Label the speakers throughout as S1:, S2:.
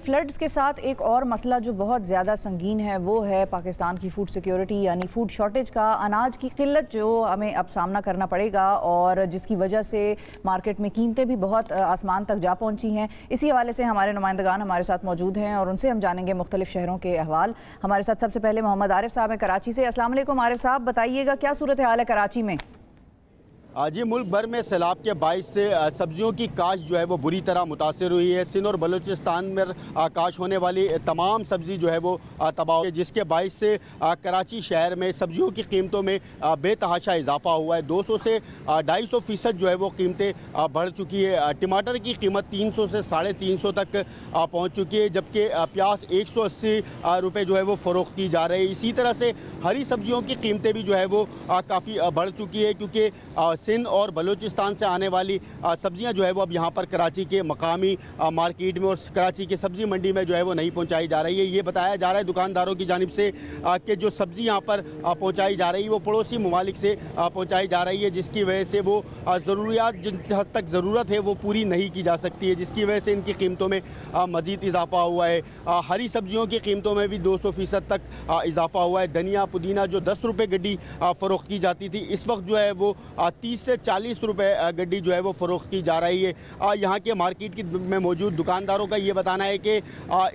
S1: Floods के साथ एक और मसला जो बहुत ज़्यादा संगीन है वो है पाकिस्तान की फूड सिक्योरिटी यानी फूड शॉर्टेज का, अनाज की किल्लत जो हमें अब सामना करना पड़ेगा और जिसकी वजह से मार्केट में कीमतें भी बहुत आसमान तक जा पहुंची हैं। इसी हवाले से हमारे नुमाइंदगान हमारे साथ मौजूद हैं और उनसे हम जानेंगे मुख्तलिफ शहरों के अहवाल। हमारे साथ सबसे पहले मोहम्मद आरिफ साहब हैं कराची से। अस्सलाम वालेकुम आरिफ साहब, बताइएगा क्या सूरत हाल है कराची में?
S2: जी, मुल्क भर में सैलाब के बाइस से सब्जियों की काश्त जो है वो बुरी तरह मुतासर हुई है। सिंध और बलूचिस्तान में काश्त होने वाली तमाम सब्ज़ी जो है वो तबाह है, जिसके बाइस से कराची शहर में सब्जियों की कीमतों में बेतहाशा इजाफा हुआ है। 200 से 250% जो है वो कीमतें बढ़ चुकी है। टमाटर की कीमत 300 से 350 तक पहुँच चुकी है, जबकि प्याज 180 रुपये जो है वो फ़रोख्त की जा रही है। इसी तरह से हरी सब्जियों की कीमतें भी जो है वो काफ़ी बढ़ चुकी है, क्योंकि सिंध और बलूचिस्तान से आने वाली सब्जियां जो है वो अब यहाँ पर कराची के मकामी मार्केट में और कराची के सब्ज़ी मंडी में जो है वो नहीं पहुँचाई जा रही है। ये बताया जा रहा है दुकानदारों की जानिब से कि जो सब्ज़ी यहाँ पर पहुँचाई जा रही है वो पड़ोसी ममालिक से पहुँचाई जा रही है, जिसकी वजह से वो ज़रूरियात जिन हद तक ज़रूरत है वो पूरी नहीं की जा सकती है, जिसकी वजह से इनकी कीमतों में मज़ीद इजाफा हुआ है। हरी सब्जियों की कीमतों में भी 200% तक इजाफा हुआ है। धनिया पुदीना जो 10 रुपये गड्डी फ़रोख्त की जाती थी, इस वक्त जो है वो 30 से 40 रुपये गड्डी जो है वो फ़रोख्त की जा रही है। यहाँ के मार्केट की में मौजूद दुकानदारों का ये बताना है कि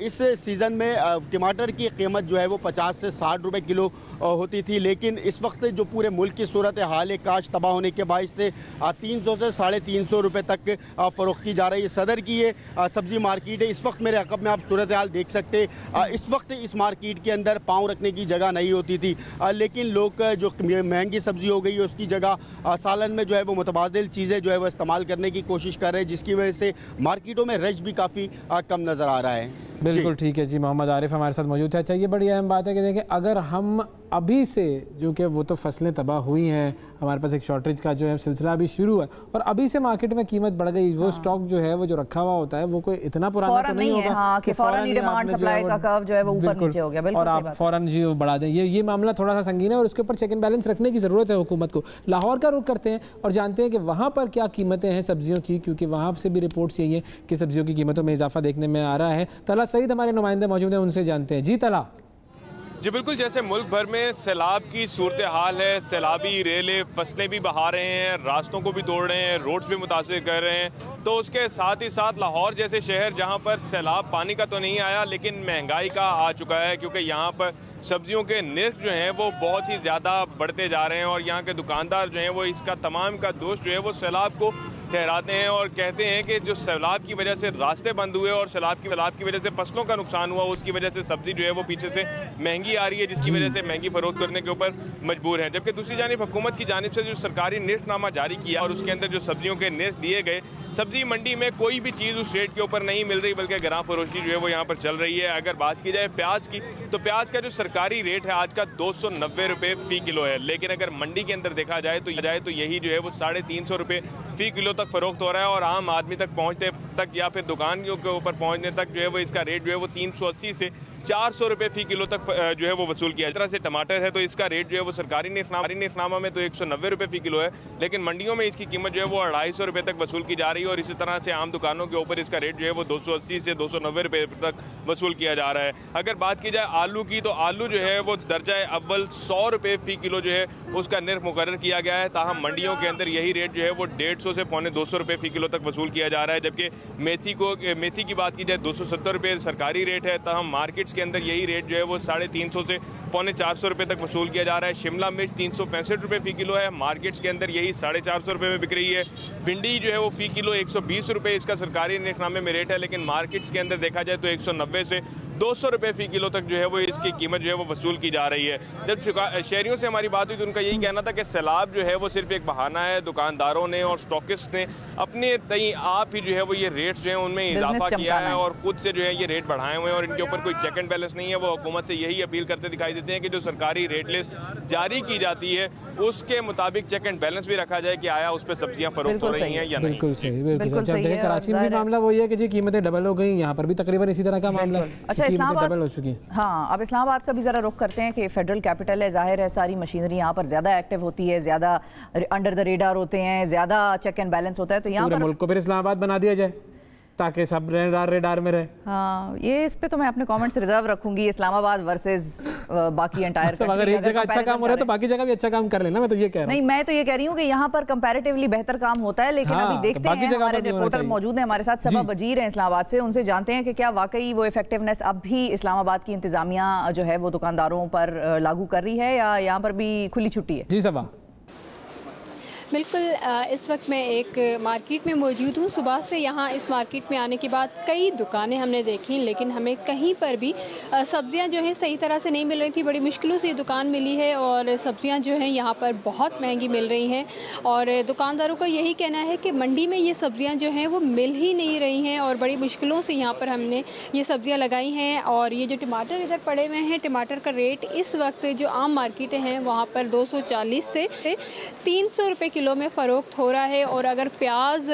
S2: इस सीज़न में टमाटर की कीमत जो है वो 50 से 60 रुपये किलो होती थी, लेकिन इस वक्त जो पूरे मुल्क की सूरत हाल है काश्त तबाह होने के बायस से 300 से 350 रुपये तक फ़रोख्त की जा रही है। सदर की ये सब्ज़ी मार्केट है। इस वक्त मेरे अक़ब में आप सूरत हाल देख सकते हैं। इस वक्त इस मार्केट के अंदर पाँव रखने की जगह नहीं होती थी, लेकिन लोग जो महंगी सब्ज़ी हो गई है उसकी जगह सालन में जो है वो मुतबादिल चीज़ें जो है वो इस्तेमाल करने की कोशिश कर रहे हैं, जिसकी वजह से मार्केटों में रश भी काफ़ी कम नज़र आ रहा है।
S3: बिल्कुल ठीक है जी, मोहम्मद आरिफ हमारे साथ मौजूद है। अच्छा, ये बड़ी अहम बात है कि देखें, अगर हम अभी से जो कि वो तो फसलें तबाह हुई हैं, हमारे पास एक शॉर्टेज का जो है सिलसिला अभी शुरू है और अभी से मार्केट में कीमत बढ़ गई, वो स्टॉक जो है वो जो रखा हुआ होता है वो कोई इतना पुराना तो नहीं होगा
S1: कि फौरन डिमांड सप्लाई का कर्व जो है वो ऊपर नीचे हो गया, बिल्कुल,
S3: और आप फौरन जी बढ़ा दें। ये मामला थोड़ा सा संगीन है और उसके ऊपर चेक एंड बैलेंस रखने की ज़रूरत है हुकूमत को। लाहौर का रुख करते हैं और जानते हैं कि वहाँ पर क्या कीमतें हैं सब्जियों की, क्योंकि वहाँ से भी रिपोर्ट्स यही है कि सब्जियों की कीमतों में इजाफा देखने में आ रहा है। तला सईद हमारे नुमाइंदे मौजूद हैं, उनसे जानते हैं। जी तला।
S4: जी बिल्कुल, जैसे मुल्क भर में सैलाब की सूरत हाल है, सैलाबी रेले फसलें भी बहा रहे हैं, रास्तों को भी तोड़ रहे हैं, रोड्स भी मुतासिर कर रहे हैं, तो उसके साथ ही साथ लाहौर जैसे शहर जहां पर सैलाब पानी का तो नहीं आया लेकिन महंगाई का आ चुका है, क्योंकि यहाँ पर सब्जियों के निर्ख जो हैं वो बहुत ही ज़्यादा बढ़ते जा रहे हैं और यहाँ के दुकानदार जो हैं वो इसका तमाम का दोष जो है वो सैलाब को ठहराते हैं और कहते हैं कि जो सैलाब की वजह से रास्ते बंद हुए और सैलाब की वजह से फसलों का नुकसान हुआ, उसकी वजह से सब्जी जो है वो पीछे से महंगी आ रही है, जिसकी वजह से महंगी फरोख्त करने के ऊपर मजबूर हैं। जबकि दूसरी जानिब हुकूमत की जानिब से जो सरकारी निर्खनामा जारी किया और उसके अंदर जो सब्जियों के निर्ख दिए गए, सब्जी मंडी में कोई भी चीज़ उस रेट के ऊपर नहीं मिल रही, बल्कि गरां फरोशी जो है वो यहाँ पर चल रही है। अगर बात की जाए प्याज की, तो प्याज का जो सरकारी रेट है आज का 290 रुपये फ़ी किलो है, लेकिन अगर मंडी के अंदर देखा जाए तो यही जो है वो 350 रुपये फ़ी किलो तक फरोख्त हो रहा है और आम आदमी तक पहुँचने तक या फिर दुकान के ऊपर पहुँचने तक जो है वो इसका रेट जो है वो 380 से 400 रुपये फ़ी किलो तक जो है वो वसूल किया। इस तरह से टमाटर है तो इसका रेट जो है वो सरकारी निर्खनामा में तो 190 रुपये फ़ी किलो है, लेकिन मंडियों में इसकी कीमत जो है वो 250 रुपये तक वसूल की जा रही है और इसी तरह से आम दुकानों के ऊपर इसका रेट जो है वो 280 से 290 रुपये तक वसूल किया जा रहा है। अगर बात की जाए आलू की, तो आलू जो है वो दर्जा अव्वल 100 रुपये फ़ी किलो जो है उसका निर्ख मुकर्रर किया गया है, ताहम मंडियों के अंदर यही रेट जो है वो 150 से 250 रुपये फ़ी किलो तक वसूल किया जा रहा है। जबकि मेथी की बात की जाए 270 रुपये सरकारी रेट है, ताहम मार्केट्स के अंदर यही रेट जो है वो 350 से 450 रुपये तक वसूल किया जा रहा है। शिमला मिर्च 365 रुपये फ़ी किलो है, मार्केट्स के अंदर यही 450 रुपये में बिक रही है। भिंडी जो है वो फ़ी किलो 120 रुपये इसका सरकारी निर्खनामे में रेट है, लेकिन मार्केट्स के अंदर देखा जाए तो 190 से 200 रुपये फ़ी किलो तक जो है वो इसकी कीमत जो है वो वसूल की जा रही है। जब शहरियों से हमारी बात हुई तो उनका यही कहना था कि सैलाब जो है वो सिर्फ एक बहाना है। दुकानदारों ने और स्टॉकिस्ट ने अपने तई आप ही जो है वो ये रेट्स जो है उनमें इजाफा किया है और खुद से जो है ये रेट बढ़ाए हुए हैं और इनके ऊपर कोई चेक एंड बैलेंस नहीं है। वो हुकूमत से यही अपील करते दिखाई देते हैं कि जो सरकारी रेट लिस्ट जारी की जाती है उसके मुताबिक चेक एंड बैलेंस भी रखा जाए कि आया उस पर सब्जियां फरोख्त हो रही हैं या नहीं।
S3: बिल्कुल सही, बिल्कुल सही। कराची में भी मामला वही है कि जी कीमतें डबल हो गई, यहाँ पर भी तकरीबन इसी तरह का मामला,
S1: अच्छा
S3: डबल हो चुकी।
S1: हाँ, अब इस्लामाबाद का भी ज़रा रुख करते हैं कि फेडरल कैपिटल है, जाहिर है सारी मशीनरी यहाँ पर ज़्यादा एक्टिव होती है, ज़्यादा अंडर द रेडार होते हैं, ज़्यादा चेक एंड बैलेंस होता है, तो यहाँ पर
S3: मुल्क को फिर इस्लामाबाद बना दिया जाए ताकि सब रेडार में रहे।
S1: हाँ, ये इस पे तो मैं अपने कमेंट्स रिजर्व रखूंगी, इस्लामाबाद वर्सेस बाकी एंटायर
S3: तो अगर एक जगह अच्छा काम हो रहा है तो बाकी जगह भी अच्छा काम कर लेना, मैं तो ये कह रहा हूँ।
S1: नहीं, मैं तो ये कह रही हूँ कि यहाँ पर कंपैरेटिवली बेहतर काम होता है, लेकिन अभी देखते हैं, हमारे रिपोर्टर मौजूद हैं हमारे साथ, सबा वजीर हैं इस्लामाबाद से, उनसे जानते हैं कि क्या वाकई वो इफेक्टिवनेस अब भी इस्लामाबाद की इंतजामिया जो है वो दुकानदारों पर लागू कर रही है या यहाँ पर भी खुली छुट्टी है?
S3: जी सबा।
S5: बिल्कुल, इस वक्त मैं एक मार्केट में मौजूद हूँ। सुबह से यहाँ इस मार्केट में आने के बाद कई दुकानें हमने देखी, लेकिन हमें कहीं पर भी सब्जियाँ जो हैं सही तरह से नहीं मिल रही थी। बड़ी मुश्किलों से ये दुकान मिली है और सब्जियाँ जो हैं यहाँ पर बहुत महंगी मिल रही हैं और दुकानदारों का यही कहना है कि मंडी में ये सब्जियाँ जो हैं वो मिल ही नहीं रही हैं और बड़ी मुश्किलों से यहाँ पर हमने ये सब्जियाँ लगाई हैं। और ये जो टमाटर इधर पड़े हुए हैं, टमाटर का रेट इस वक्त जो आम मार्केटें हैं वहाँ पर 240 से 300 रुपये किलो में फ़रोख्त हो रहा है। और अगर प्याज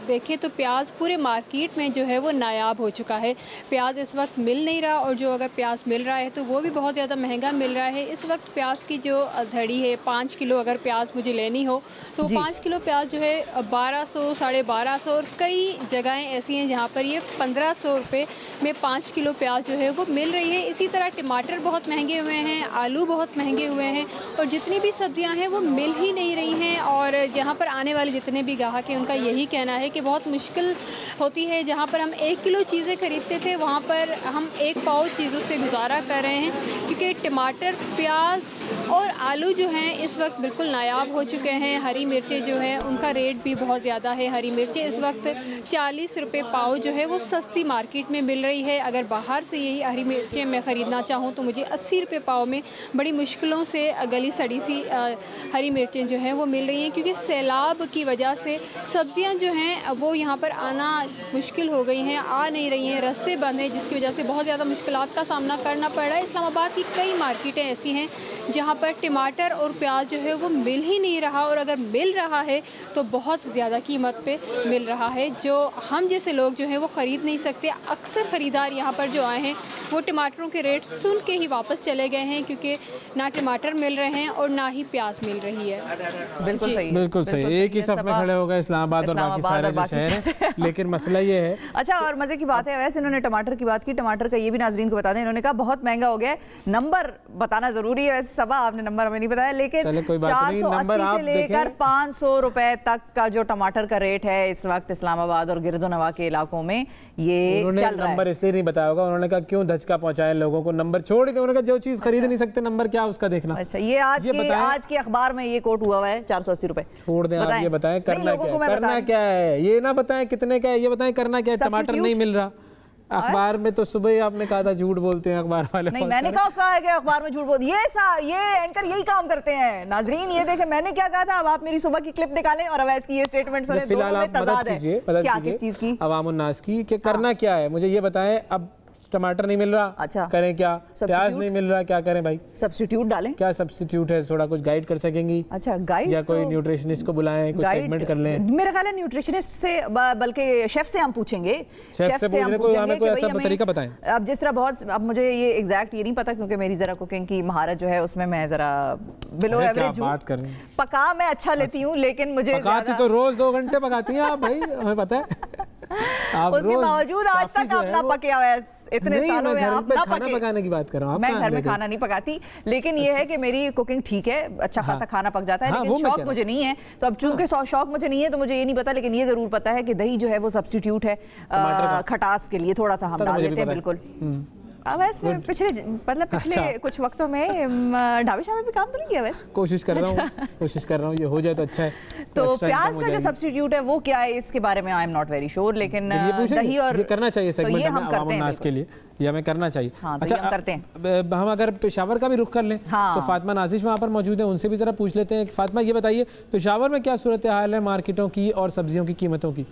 S5: देखें तो प्याज पूरे मार्केट में जो है वो नायाब हो चुका है। प्याज इस वक्त मिल नहीं रहा और जो अगर प्याज मिल रहा है तो वो भी बहुत ज़्यादा महंगा मिल रहा है। इस वक्त प्याज की जो धड़ी है, 5 किलो अगर प्याज मुझे लेनी हो तो 5 किलो प्याज जो है 1200, 1250 और कई जगहें ऐसी हैं जहाँ पर ये 1500 रुपये में 5 किलो प्याज जो है वो मिल रही है। इसी तरह टमाटर बहुत महंगे हुए हैं, आलू बहुत महंगे हुए हैं और जितनी भी सब्जियाँ हैं वो मिल ही नहीं रही हैं। और यहाँ पर आने वाले जितने भी ग्राहक हैं उनका यही कहना है कि बहुत मुश्किल होती है। जहाँ पर हम 1 किलो चीज़ें खरीदते थे वहाँ पर हम 1 पाव चीज़ों से गुजारा कर रहे हैं, क्योंकि टमाटर, प्याज और आलू जो हैं इस वक्त बिल्कुल नायाब हो चुके हैं। हरी मिर्चें जो हैं उनका रेट भी बहुत ज़्यादा है। हरी मिर्चें इस वक्त 40 रुपये पाव जो है वो सस्ती मार्केट में मिल रही है। अगर बाहर से यही हरी मिर्चें मैं ख़रीदना चाहूँ तो मुझे 80 रुपये पाव में बड़ी मुश्किलों से गली सड़ी सी हरी मिर्चें जो हैं वो मिल रही हैं, क्योंकि सैलाब की वजह से सब्जियां जो हैं वो यहाँ पर आना मुश्किल हो गई हैं, आ नहीं रही हैं, रास्ते बंद हैं, जिसकी वजह से बहुत ज़्यादा मुश्किलात का सामना करना पड़ रहा है। इस्लामाबाद की कई मार्केटें ऐसी हैं जहाँ पर टमाटर और प्याज जो है वो मिल ही नहीं रहा और अगर मिल रहा है तो बहुत ज़्यादा कीमत पे मिल रहा है, जो हम जैसे लोग जो हैं वो ख़रीद नहीं सकते। अक्सर ख़रीदार यहाँ पर जो आए हैं वो टमाटरों के रेट सुन के ही वापस चले गए हैं, क्योंकि ना टमाटर मिल रहे हैं और ना ही प्याज मिल रही है।
S1: बिल्कुल सही,
S3: बिल्कुल सही। एक ही सफ में खड़े हो गए इस्लामाबाद और बाकी सारे जो शहर हैं, लेकिन मसला ये है।
S1: अच्छा, और मजे की बात है, वैसे इन्होंने टमाटर की बात की, टमाटर का ये भी नाजरीन को बता दें, इन्होंने कहा बहुत महंगा हो गया है। नंबर बताना जरूरी है, वैसे सबा आपने नंबर हमें नहीं बताया, लेकिन 480 से लेकर 500 रुपए तक का जो टमाटर का रेट है इस वक्त इस्लामाबाद और गिरदोनवा के इलाकों में ये चल रहा है।
S3: नंबर इसलिए नहीं बताया होगा, उन्होंने कहा क्यों धचका पहुंचाए लोगों को, नंबर छोड़ दे। उन्होंने कहा जो चीज खरीद नहीं सकते नंबर क्या उसका देखना।
S1: अच्छा, ये आज के अखबार में ये कोट हुआ है 480 रुपए।
S3: छोड़ दें, आप ये बताएं करना क्या है, ये ना बताएं कितने का है, ये बताएं करना क्या है। टमाटर नहीं मिल रहा अखबार में, तो सुबह ही आपने कहा था झूठ बोलते हैं अखबार वाले।
S1: नहीं, मैंने कहा है कि अखबार में झूठ बोल, ये एंकर यही काम करते हैं। नाजरीन ये देखें, मैंने क्या कहा था, अब आप मेरी सुबह की क्लिप निकालें और अवैस की ये स्टेटमेंट सुने।
S3: फिलहाल आप मदद कीजिए,
S1: क्या किस चीज की,
S3: अवाम उन्नास की, कि करना क्या है मुझे ये बताएं। अब टमाटर नहीं मिल रहा, अच्छा करें क्या? प्याज नहीं मिल रहा, क्या करें भाई?
S1: सब्स्टिट्यूट डालें।
S3: क्या सब्स्टिट्यूट है, थोड़ा कुछ गाइड कर सकेंगी?
S1: अच्छा, गाइड
S3: या कोई न्यूट्रिशनिस्ट को बुलाएं, कुछ सेगमेंट कर लें।
S1: मेरा ख्याल है न्यूट्रिशनिस्ट से बल्कि शेफ से हम पूछेंगे,
S3: शेफ से हम पूछेंगे कोई ऐसा तरीका बताएं।
S1: अब जिस तरह अब मुझे ये एग्जैक्ट ये नहीं पता, क्योंकि मेरी जरा कुकिंग की महारत जो है उसमें मैं जरा बिलो एवरेज हूं। पका मैं अच्छा लेती हूं, लेकिन मुझे
S3: पकाती तो रोज 2 घंटे पकाती हैं आप भाई, हमें पता है।
S1: उसके बावजूद आज तक आप ना पके हुए, इतने सालों में आप ना पके।
S3: पकाने की बात कर रहा हूं,
S1: मैं घर में खाना नहीं पकाती, लेकिन ये है कि मेरी कुकिंग ठीक है, अच्छा खासा खाना पक जाता है, लेकिन शौक मुझे नहीं है। तो अब चूंकि शौक मुझे नहीं है तो मुझे ये नहीं पता, लेकिन ये जरूर पता है कि दही जो है वो सब्स्टिट्यूट है खटास के लिए, थोड़ा सा हम डाल देते हैं। बिल्कुल वैसे पिछले कुछ वक्तों में ढाबे शाबे पे काम तो नहीं किया, वैसे
S3: कोशिश कर रहा हूँ ये हो जाए तो अच्छा है।
S1: तो प्याज का जो सब्स्टिट्यूट है वो क्या है, इसके बारे में I am not very sure, लेकिन दही और
S3: करना चाहिए सेगमेंट हमें अवाम उन्नास के लिए, ये हमें करना चाहिए।
S1: अच्छा, हम करते हैं।
S3: हम अगर पेशावर का भी रुख कर लें तो फातिमा नाजिश वहाँ पर मौजूद है, उनसे भी जरा पूछ लेते हैं। फातिमा ये बताइए, पेशावर में क्या सूरत हाल है मार्केटों की और सब्जियों की कीमतों की?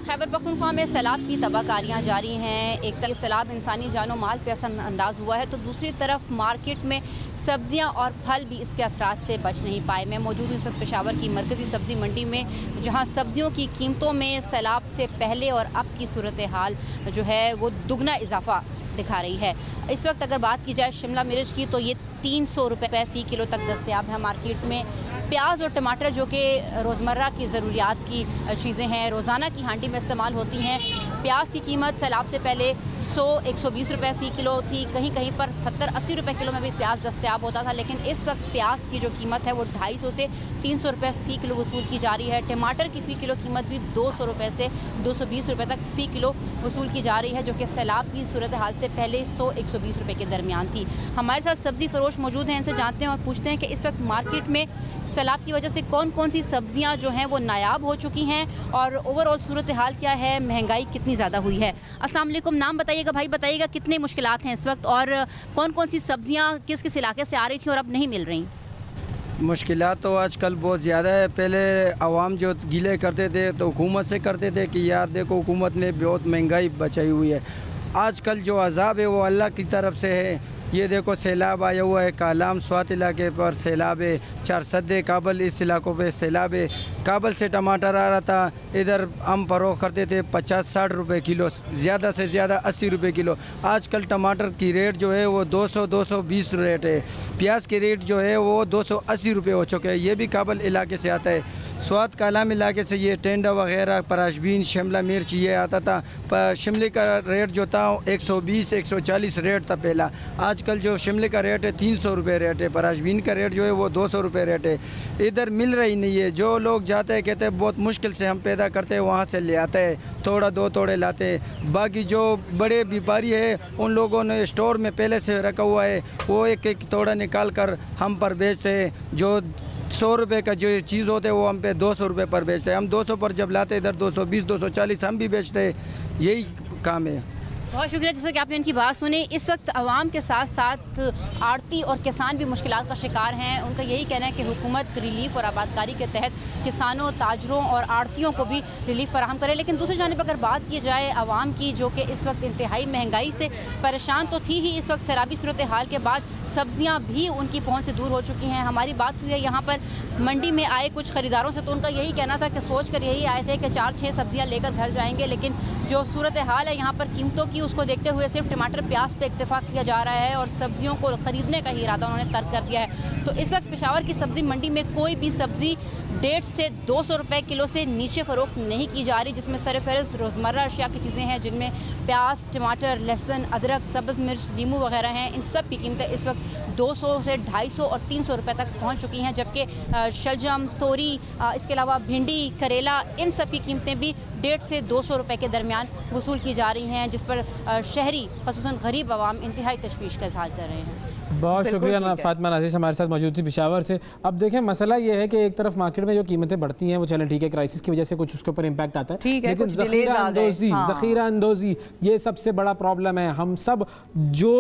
S6: खैबर पख्तूनख्वा में सैलाब की तबाहकारियाँ जारी हैं। एक तरफ सैलाब इंसानी जानो माल पे असर अंदाज हुआ है, तो दूसरी तरफ मार्केट में सब्जियां और फल भी इसके असरात से बच नहीं पाए। मैं मौजूद हूँ इस पेशावर की मरकज़ी सब्ज़ी मंडी में, जहाँ सब्जियों की कीमतों में सैलाब से पहले और अब की सूरत हाल जो है वो दुगना इजाफा दिखा रही है। इस वक्त अगर बात की जाए शिमला मिर्च की तो ये 300 रुपये फ़ी किलो तक दस्तयाब है मार्केट में। प्याज और टमाटर जो कि रोज़मर्रा की ज़रूरियात की चीज़ें हैं, रोज़ाना की हांडी में इस्तेमाल होती हैं, प्याज की कीमत सैलाब से पहले 100-120 रुपये फ़ी किलो थी, कहीं कहीं पर 70-80 रुपये किलो में भी प्याज दस्तयाब होता था। लेकिन इस वक्त प्याज की जो कीमत है वो 250 से 300 रुपये फ़ी किलो वसूल की जा रही है। टमाटर की फ़ी किलो कीमत भी 200 रुपये से 220 रुपये तक फ़ी किलो वसूल की जा रही है, जो कि सैलाब की सूरत हाल से पहले 100-120 रुपये के दरमियान थी। हमारे साथ सब्ज़ी फरोश मौजूद हैं, इनसे जानते हैं और पूछते हैं कि इस वक्त मार्केट में सैलाब की वजह से कौन कौन सी सब्जियां जो हैं वो नायाब हो चुकी हैं और ओवरऑल सूरत हाल क्या है, महंगाई कितनी ज़्यादा हुई है। अस्सलाम वालेकुम, नाम बताइएगा भाई, बताइएगा कितनी मुश्किलात हैं इस वक्त और कौन कौन सी सब्जियां किस किस इलाके से आ रही थी और अब नहीं मिल रही?
S7: मुश्किलात तो आजकल बहुत ज़्यादा है। पहले आवाम जो गिले करते थे तो हुकूमत से करते थे कि यार देखो हुकूमत ने बहुत महंगाई बचाई हुई है। आजकल जो अजाब है वो अल्लाह की तरफ से है। ये देखो सैलाब आया हुआ है, कालाम स्वात इलाके पर सैलाब है, चारसद्दे काबल इस इलाकों पे सैलाब है। काबल से टमाटर आ रहा था, इधर हम फरोख्त करते थे 50-60 रुपये किलो, ज़्यादा से ज़्यादा 80 रुपये किलो। आजकल टमाटर की रेट जो है वो 200-220 रेट है। प्याज की रेट जो है वो 280 रुपये हो चुके हैं। ये भी काबल इलाके से आता है। स्वात कालाम इलाके से ये टेंडा वगैरह, पराशबीन, शिमला मिर्च ये आता था। शिमले का रेट जो था 120-140 रेट था पहला। आजकल जो शिमले का रेट है 300 रुपये रेट है। पराशबीन का रेट जो है वो 200 रुपये रेट है। इधर मिल रही नहीं है। जो लोग जाते हैं कहते हैं बहुत मुश्किल से हम पैदा करते हैं, वहाँ से ले आते हैं, थोड़ा 2 तोड़े लाते हैं। बाकी जो बड़े व्यापारी है उन लोगों ने स्टोर में पहले से रखा हुआ है, वो एक एक तोड़ा निकाल कर हम पर बेचते हैं। जो 100 रुपये का जो चीज़ होते हैं वो हम पे 200 रुपये पर बेचते हैं। हम 200 पर जब लाते इधर 220-240 हम भी बेचते हैं। यही काम है।
S6: बहुत शुक्रिया। जैसा कि आपने इनकी बात सुनी, इस वक्त आवाम के साथ साथ आड़ती और किसान भी मुश्किलात का शिकार हैं। उनका यही कहना है कि हुकूमत रिलीफ और आबादकारी के तहत किसानों, ताजरों और आड़तियों को भी रिलीफ फराहम करे। लेकिन दूसरी जानिब अगर बात की जाए आवाम की, जो कि इस वक्त इंतहाई महंगाई से परेशान तो थी ही, इस वक्त सैलाबी सूरत हाल के बाद सब्जियां भी उनकी पहुंच से दूर हो चुकी हैं। हमारी बात हुई है यहाँ पर मंडी में आए कुछ ख़रीदारों से, तो उनका यही कहना था कि सोच कर यही आए थे कि 4-6 सब्जियां लेकर घर जाएंगे, लेकिन जो सूरत हाल है यहाँ पर कीमतों की, उसको देखते हुए सिर्फ टमाटर प्याज पे इत्तेफाक किया जा रहा है और सब्जियों को ख़रीदने का ही इरादा उन्होंने तर्क कर दिया है। तो इस वक्त पेशावर की सब्ज़ी मंडी में कोई भी सब्ज़ी 150 से 200 रुपये किलो से नीचे फ़रोख्त नहीं की जा रही, जिसमें सरफहरिस्त रोज़मर्रा अशिया की चीज़ें हैं, जिनमें प्याज, टमाटर, लहसुन, अदरक, सब्ज़ मिर्च, नींबू वगैरह हैं। इन सब की कीमतें इस वक्त 200 से 250 और 300 रुपये तक पहुँच चुकी हैं। जबकि शलजम, तोरी, इसके अलावा भिंडी, करेला, इन सब की कीमतें भी 150 से 200 रुपये के दरमियान वसूल की जा रही हैं, जिस पर शहरी ख़ुसूसन गरीब आवाम इंतहाई तशवीश का इजहार कर रहे हैं।
S3: बहुत शुक्रिया फातिमा नाज़िर हमारे साथ मौजूद थी पेशावर से। अब देखें मसला ये है कि एक तरफ मार्केट में जो कीमतें बढ़ती हैं वो चलें ठीक है, क्राइसिस की वजह से कुछ उसके ऊपर इम्पैक्ट आता है, लेकिन ज़ख़ीरा अंदोज़ी ये सबसे बड़ा प्रॉब्लम है। हम सब जो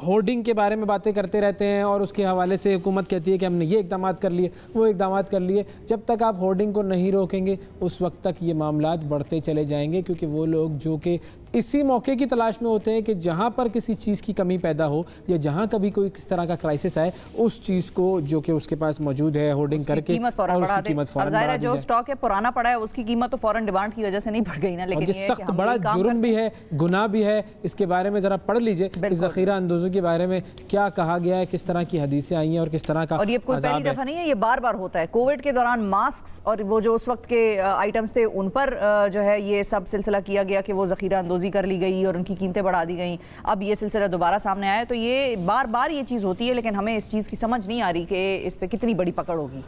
S3: होर्डिंग के बारे में बातें करते रहते हैं और उसके हवाले से हुकूमत कहती है कि हमने ये इक़दाम कर लिए, वो इक़दाम कर लिए, जब तक आप होर्डिंग को नहीं रोकेंगे उस वक्त तक ये मामलात बढ़ते चले जाएंगे, क्योंकि वो लोग जो कि इसी मौके की तलाश में होते हैं कि जहाँ पर किसी चीज़ की कमी पैदा हो या जहाँ कभी कोई किस तरह का क्राइसिस आए, उस चीज़ को जो कि उसके पास मौजूद है होर्डिंग करके और उसकी कीमत फ़ौरन बढ़ा दी जाए।
S1: जो स्टॉक है पुराना पड़ा है उसकी कीमत तो फ़ौरन डिमांड की वजह से नहीं बढ़ गई ना, लेकिन
S3: ये सख्त बड़ा जुर्म भी है, गुनाह भी है। इसके बारे में ज़रा पढ़ लीजिए इस ज़ख़ीरा अंदोज़ी के बारे में क्या कहा गया है, किस तरह की हदीसें आई हैं और किस तरह का।
S1: और ये कोई पहली दफ़ा नहीं है, ये बार बार होता है। कोविड के दौरान मास्क और वो जो उस वक्त के आइटम्स थे उन पर जो है ये सब सिलसिला किया गया कि वो ज़ख़ीरा अंदोज़ी कर ली गई और उनकी कीमतें बढ़ा दी गई। अब ये सिलसिला दोबारा सामने आया, तो ये बार बार ये चीज़ होती है, लेकिन हमें इस चीज़ की समझ नहीं आ रही कि इस पे कितनी बड़ी पकड़ होगी।